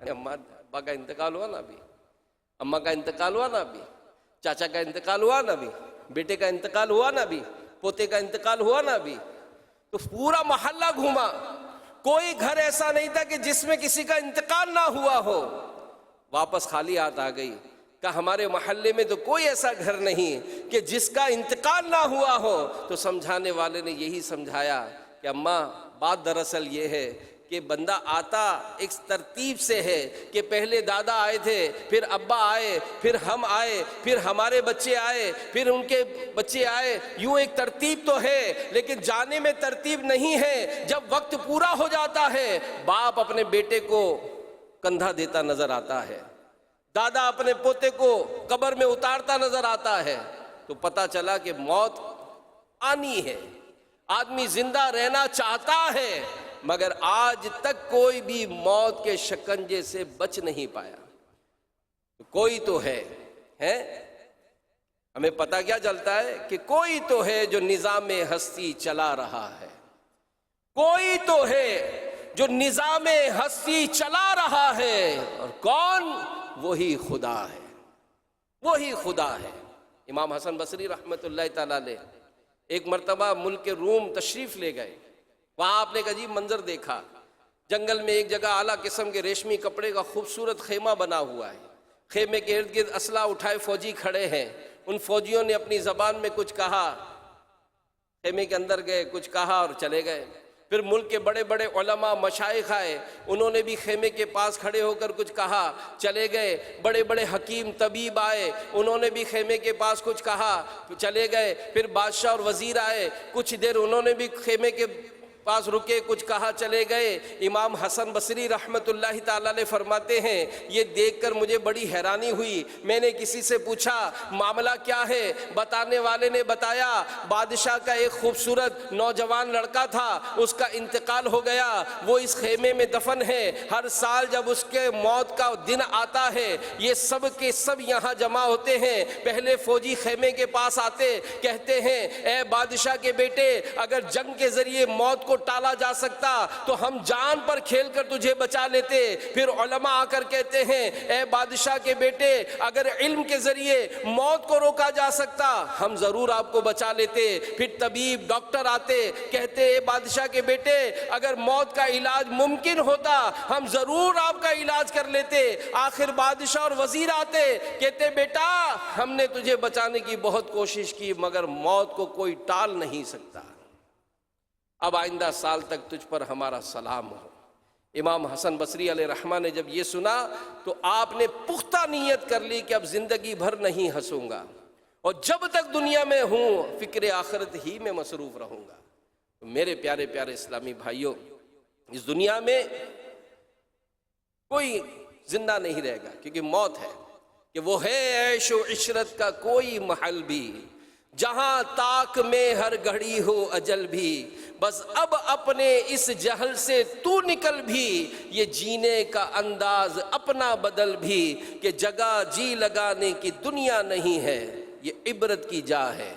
اماں ابا کا انتقال ہوا نا ابھی، اماں کا انتقال ہوا نا ابھی، چاچا کا انتقال ہوا نا ابھی، بیٹے کا انتقال ہوا نا ابھی، پوتے کا انتقال ہوا نا ابھی۔ تو پورا محلہ گھوما، کوئی گھر ایسا نہیں تھا کہ جس میں کسی کا انتقال نہ ہوا ہو۔ واپس خالی ہاتھ آ گئی، کہ ہمارے محلے میں تو کوئی ایسا گھر نہیں کہ جس کا انتقال نہ ہوا ہو۔ تو سمجھانے والے نے یہی سمجھایا کہ اماں بات دراصل یہ ہے کہ بندہ آتا ایک ترتیب سے ہے کہ پہلے دادا آئے تھے، پھر ابا آئے، پھر ہم آئے، پھر ہمارے بچے آئے، پھر ان کے بچے آئے، یوں ایک ترتیب تو ہے، لیکن جانے میں ترتیب نہیں ہے۔ جب وقت پورا ہو جاتا ہے، باپ اپنے بیٹے کو کندھا دیتا نظر آتا ہے، دادا اپنے پوتے کو قبر میں اتارتا نظر آتا ہے، تو پتہ چلا کہ موت آنی ہے۔ آدمی زندہ رہنا چاہتا ہے، مگر آج تک کوئی بھی موت کے شکنجے سے بچ نہیں پایا۔ کوئی تو ہے ہمیں پتہ کیا چلتا ہے کہ کوئی تو ہے جو نظام ہستی چلا رہا ہے، کوئی تو ہے جو نظام ہستی چلا رہا ہے، اور کون؟ وہی خدا ہے، وہی خدا ہے۔ امام حسن بصری رحمۃ اللہ تعالی علیہ ایک مرتبہ ملک روم تشریف لے گئے، وہاں آپ نے ایک عجیب منظر دیکھا۔ جنگل میں ایک جگہ اعلیٰ قسم کے ریشمی کپڑے کا خوبصورت خیمہ بنا ہوا ہے، خیمے کے ارد گرد اسلحہ اٹھائے فوجی کھڑے ہیں۔ ان فوجیوں نے اپنی زبان میں کچھ کہا، خیمے کے اندر گئے، کچھ کہا اور چلے گئے۔ پھر ملک کے بڑے بڑے علماء مشائخ آئے، انہوں نے بھی خیمے کے پاس کھڑے ہو کر کچھ کہا، چلے گئے۔ بڑے بڑے حکیم طبیب آئے، انہوں نے بھی خیمے کے پاس کچھ کہا، چلے گئے۔ پھر بادشاہ اور وزیر آئے، کچھ دیر انہوں نے بھی خیمے کے پاس رکے، کچھ کہا، چلے گئے۔ امام حسن بصری رحمۃ اللہ تعالی علیہ فرماتے ہیں یہ دیکھ کر مجھے بڑی حیرانی ہوئی۔ میں نے کسی سے پوچھا معاملہ کیا ہے؟ بتانے والے نے بتایا بادشاہ کا ایک خوبصورت نوجوان لڑکا تھا، اس کا انتقال ہو گیا، وہ اس خیمے میں دفن ہے۔ ہر سال جب اس کے موت کا دن آتا ہے، یہ سب کے سب یہاں جمع ہوتے ہیں۔ پہلے فوجی خیمے کے پاس آتے، کہتے ہیں اے بادشاہ کے بیٹے، اگر جنگ کے ذریعے موت کو ٹالا جا سکتا تو ہم جان پر کھیل کر تجھے بچا لیتے۔ پھر علماء آ کر کہتے ہیں اے بادشاہ کے بیٹے، اگر علم کے ذریعے موت کو روکا جا سکتا ہم ضرور آپ کو بچا لیتے۔ پھر طبیب ڈاکٹر آتے، کہتے اے بادشاہ کے بیٹے، اگر موت کا علاج ممکن ہوتا ہم ضرور آپ کا علاج کر لیتے۔ آخر بادشاہ اور وزیر آتے، کہتے بیٹا ہم نے تجھے بچانے کی بہت کوشش کی، مگر موت کو کوئی ٹال نہیں سکتا، اب آئندہ سال تک تجھ پر ہمارا سلام ہو۔ امام حسن بصری علیہ رحمہ نے جب یہ سنا تو آپ نے پختہ نیت کر لی کہ اب زندگی بھر نہیں ہنسوں گا، اور جب تک دنیا میں ہوں فکر آخرت ہی میں مصروف رہوں گا۔ تو میرے پیارے پیارے اسلامی بھائیوں، اس دنیا میں کوئی زندہ نہیں رہے گا، کیونکہ موت ہے کہ وہ ہے عیش و عشرت کا کوئی محل بھی، جہاں تاک میں ہر گھڑی ہو اجل بھی، بس اب اپنے اس جہل سے تو نکل بھی، یہ جینے کا انداز اپنا بدل بھی، کہ جگہ جی لگانے کی دنیا نہیں ہے، یہ عبرت کی جا ہے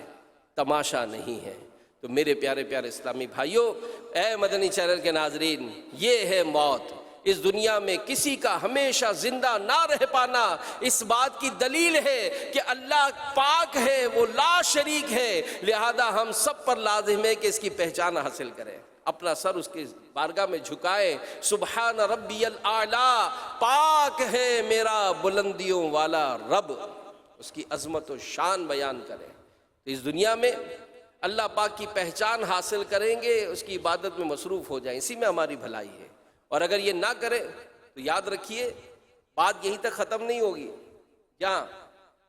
تماشا نہیں ہے۔ تو میرے پیارے پیارے اسلامی بھائیوں، اے مدنی چینل کے ناظرین، یہ ہے موت، اس دنیا میں کسی کا ہمیشہ زندہ نہ رہ پانا اس بات کی دلیل ہے کہ اللہ پاک ہے، وہ لا شریک ہے، لہذا ہم سب پر لازم ہے کہ اس کی پہچان حاصل کریں، اپنا سر اس کی بارگاہ میں جھکائیں، سبحان ربی الاعلیٰ، پاک ہے میرا بلندیوں والا رب، اس کی عظمت و شان بیان کریں۔ تو اس دنیا میں اللہ پاک کی پہچان حاصل کریں گے، اس کی عبادت میں مصروف ہو جائیں، اسی میں ہماری بھلائی ہے۔ اور اگر یہ نہ کریں تو یاد رکھیے بات یہیں تک ختم نہیں ہوگی۔ کیا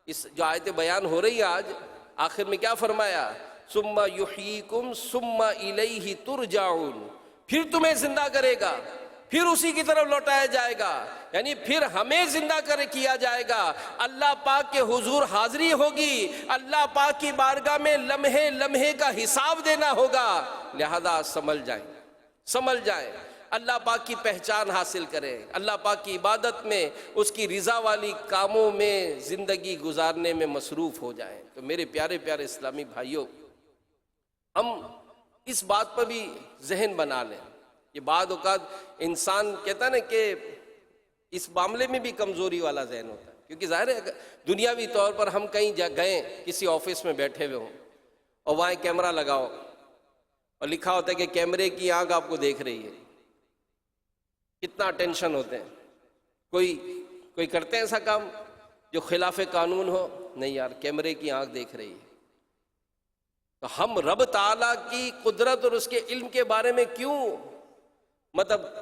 اس جو آیت بیان ہو رہی ہے آج، آخر میں کیا فرمایا؟ ثم یحییکم ثم الیہ ترجعون، پھر تمہیں زندہ کرے گا، پھر اسی کی طرف لوٹایا جائے گا، یعنی پھر ہمیں زندہ کیا جائے گا، اللہ پاک کے حضور حاضری ہوگی، اللہ پاک کی بارگاہ میں لمحے لمحے کا حساب دینا ہوگا۔ لہذا سمجھ جائیں، اللہ پاک کی پہچان حاصل کریں، اللہ پاک کی عبادت میں، اس کی رضا والی کاموں میں زندگی گزارنے میں مصروف ہو جائیں۔ تو میرے پیارے پیارے اسلامی بھائیوں، ہم اس بات پر بھی ذہن بنا لیں۔ یہ بعض اوقات انسان کہتا ہے نا کہ اس معاملے میں بھی کمزوری والا ذہن ہوتا ہے، کیونکہ ظاہر ہے دنیاوی طور پر ہم کہیں گئے، کسی آفس میں بیٹھے ہوئے ہوں اور وہاں ایک کیمرہ لگاؤ اور لکھا ہوتا ہے کہ کیمرے کی آنکھ آپ کو دیکھ رہی ہے، کتنا ٹینشن ہوتے ہیں۔ کوئی کرتے ہیں ایسا کام جو خلاف قانون ہو؟ نہیں یار، کیمرے کی آنکھ دیکھ رہی ہے۔ تو ہم رب تعالیٰ کی قدرت اور اس کے علم کے بارے میں کیوں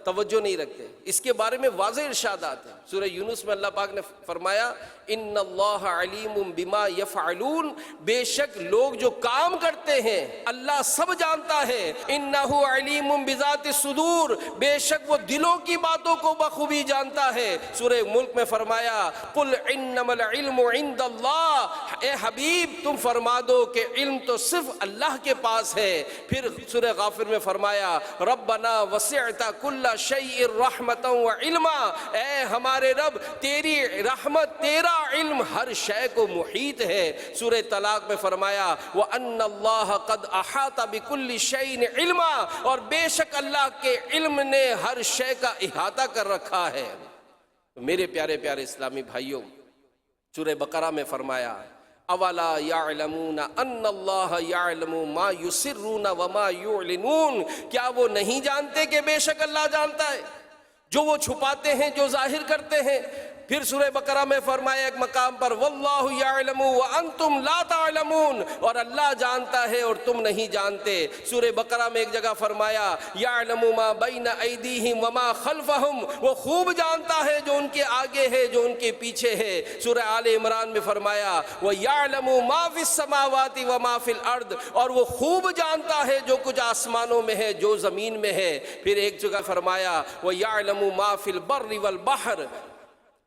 توجہ نہیں رکھتے؟ اس کے بارے میں واضح ارشادات ہیں۔ سورہ یونس میں اللہ پاک نے فرمایا ان اللہ علیم بما یفعلون، بے شک لوگ جو کام کرتے ہیں اللہ سب جانتا ہے، انہ علیم بذات الصدور، بے شک وہ دلوں کی باتوں کو بخوبی جانتا ہے۔ سورہ ملک میں فرمایا قل انما العلم عند اللہ، اے حبیب تم فرما دو کہ علم تو صرف اللہ کے پاس ہے۔ پھر سورہ غافر میں فرمایا ربنا وسعت کل شیء رحمتا وعلما، اے ہمارے رب تیری رحمت، تیرا علم ہر شے کو محیط ہے۔ سورہ طلاق میں فرمایا وَأَنَّ اللَّهَ قَدْ أَحَاطَ بِكُلِّ شَيْءٍ عِلْمًا، اور بے شک اللہ کے علم نے ہر شے کا احاطہ کر رکھا ہے۔ میرے پیارے پیارے اسلامی بھائیوں، سورہ بقرہ میں فرمایا اولا یعلمون ان اللہ یعلم ما یسرون وما یعلنون، کیا وہ نہیں جانتے کہ بے شک اللہ جانتا ہے جو وہ چھپاتے ہیں، جو ظاہر کرتے ہیں۔ پھر سورہ بقرہ میں فرمایا ایک مقام پر واللہ یعلم وانتم لا تعلمون، اور اللہ جانتا ہے اور تم نہیں جانتے۔ سورہ بقرہ میں ایک جگہ فرمایا یعلم ما بین ایدیہم وما خلفہم، وہ خوب جانتا ہے جو ان کے آگے ہے، جو ان کے پیچھے ہے۔ سورہ آل عمران میں فرمایا وَيَعْلَمُ مَا فِي السَّمَاوَاتِ وَمَا فِي الْأَرْضِ، اور وہ خوب جانتا ہے جو کچھ آسمانوں میں ہے، جو زمین میں ہے۔ پھر ایک جگہ فرمایا وَيَعْلَمُ مَا فِي الْبَرِّ وَالْبَحْرِ،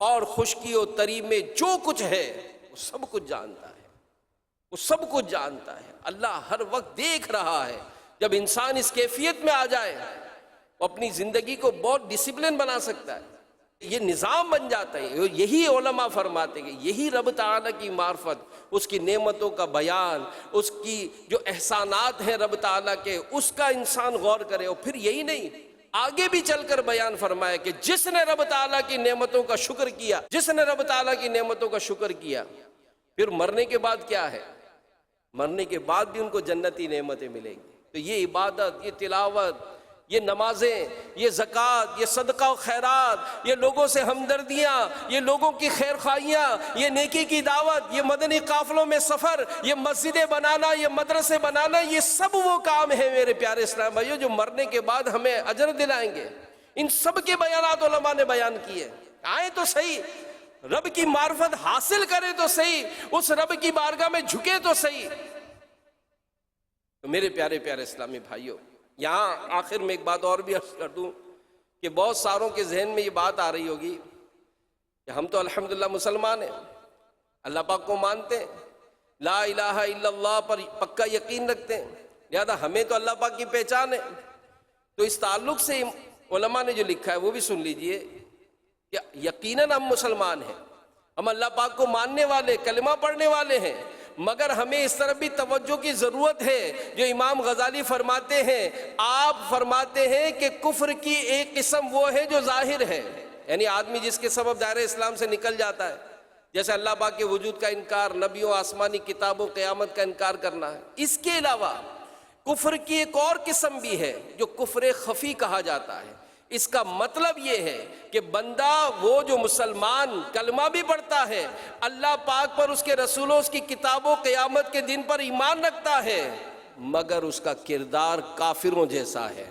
اور خشکی و تری میں جو کچھ ہے وہ سب کچھ جانتا ہے، وہ سب کچھ جانتا ہے۔ اللہ ہر وقت دیکھ رہا ہے۔ جب انسان اس کیفیت میں آ جائے وہ اپنی زندگی کو بہت ڈسپلن بنا سکتا ہے، یہ نظام بن جاتا ہے۔ یہی علماء فرماتے ہیں، یہی رب تعالیٰ کی معرفت، اس کی نعمتوں کا بیان، اس کی جو احسانات ہیں رب تعالیٰ کے، اس کا انسان غور کرے۔ اور پھر یہی نہیں، آگے بھی چل کر بیان فرمایا کہ جس نے رب تعالیٰ کی نعمتوں کا شکر کیا، جس نے رب تعالیٰ کی نعمتوں کا شکر کیا، پھر مرنے کے بعد کیا ہے؟ مرنے کے بعد بھی ان کو جنتی نعمتیں ملیں گی۔ تو یہ عبادت، یہ تلاوت، یہ نمازیں، یہ زکوٰۃ، یہ صدقہ و خیرات، یہ لوگوں سے ہمدردیاں، یہ لوگوں کی خیر خواہیاں، یہ نیکی کی دعوت، یہ مدنی قافلوں میں سفر، یہ مسجدیں بنانا، یہ مدرسے بنانا، یہ سب وہ کام ہیں میرے پیارے اسلام بھائیوں جو مرنے کے بعد ہمیں اجر دلائیں گے۔ ان سب کے بیانات علماء نے بیان کیے۔ آئیں تو صحیح، رب کی معرفت حاصل کریں تو صحیح، اس رب کی بارگاہ میں جھکے تو صحیح۔ تو میرے پیارے پیارے اسلامی بھائیوں، یہاں آخر میں ایک بات اور بھی عرض کر دوں کہ بہت ساروں کے ذہن میں یہ بات آ رہی ہوگی کہ ہم تو الحمدللہ مسلمان ہیں، اللہ پاک کو مانتے ہیں، لا الہ الا اللہ پر پکا یقین رکھتے ہیں، لہذا ہمیں تو اللہ پاک کی پہچان ہے۔ تو اس تعلق سے علماء نے جو لکھا ہے وہ بھی سن لیجئے کہ یقیناً ہم مسلمان ہیں، ہم اللہ پاک کو ماننے والے، کلمہ پڑھنے والے ہیں، مگر ہمیں اس طرف بھی توجہ کی ضرورت ہے جو امام غزالی فرماتے ہیں، آپ فرماتے ہیں کہ کفر کی ایک قسم وہ ہے جو ظاہر ہے، یعنی آدمی جس کے سبب دائرہ اسلام سے نکل جاتا ہے، جیسے اللہ پاک کے وجود کا انکار، نبیوں، آسمانی کتابوں، قیامت کا انکار کرنا ہے۔ اس کے علاوہ کفر کی ایک اور قسم بھی ہے جو کفر خفی کہا جاتا ہے۔ اس کا مطلب یہ ہے کہ بندہ وہ جو مسلمان کلمہ بھی پڑھتا ہے، اللہ پاک پر، اس کے رسولوں، اس کی کتابوں، قیامت کے دن پر ایمان رکھتا ہے، مگر اس کا کردار کافروں جیسا ہے۔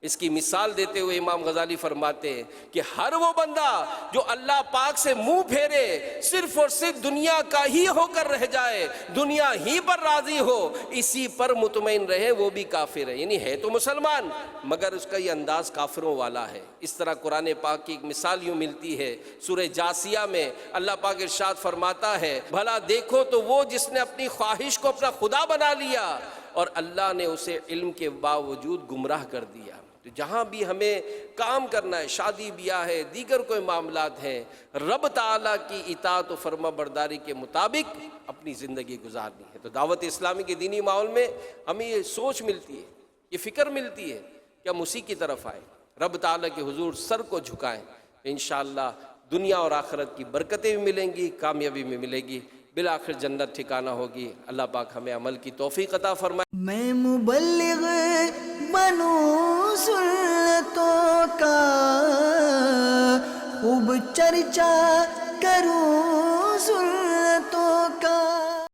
اس کی مثال دیتے ہوئے امام غزالی فرماتے ہیں کہ ہر وہ بندہ جو اللہ پاک سے منہ پھیرے، صرف اور صرف دنیا کا ہی ہو کر رہ جائے، دنیا ہی پر راضی ہو، اسی پر مطمئن رہے، وہ بھی کافر ہے، یعنی ہے تو مسلمان مگر اس کا یہ انداز کافروں والا ہے۔ اس طرح قرآن پاک کی ایک مثال یوں ملتی ہے، سورہ جاسیہ میں اللہ پاک ارشاد فرماتا ہے، بھلا دیکھو تو وہ جس نے اپنی خواہش کو اپنا خدا بنا لیا اور اللہ نے اسے علم کے باوجود گمراہ کر دیا۔ تو جہاں بھی ہمیں کام کرنا ہے، شادی بیاہ ہے، دیگر کوئی معاملات ہیں، رب تعالیٰ کی اطاعت و فرما برداری کے مطابق اپنی زندگی گزارنی ہے۔ تو دعوت اسلامی کے دینی ماحول میں ہمیں یہ سوچ ملتی ہے، یہ فکر ملتی ہے کہ ہم اسی کی طرف آئیں، رب تعالیٰ کے حضور سر کو جھکائیں، انشاءاللہ دنیا اور آخرت کی برکتیں بھی ملیں گی، کامیابی بھی ملے گی، بالآخر جنت ٹھکانہ ہوگی۔ اللہ پاک ہمیں عمل کی توفیق عطا فرمائے۔ میں مبلغ بنوں سنتوں کا خوب چرچا کروں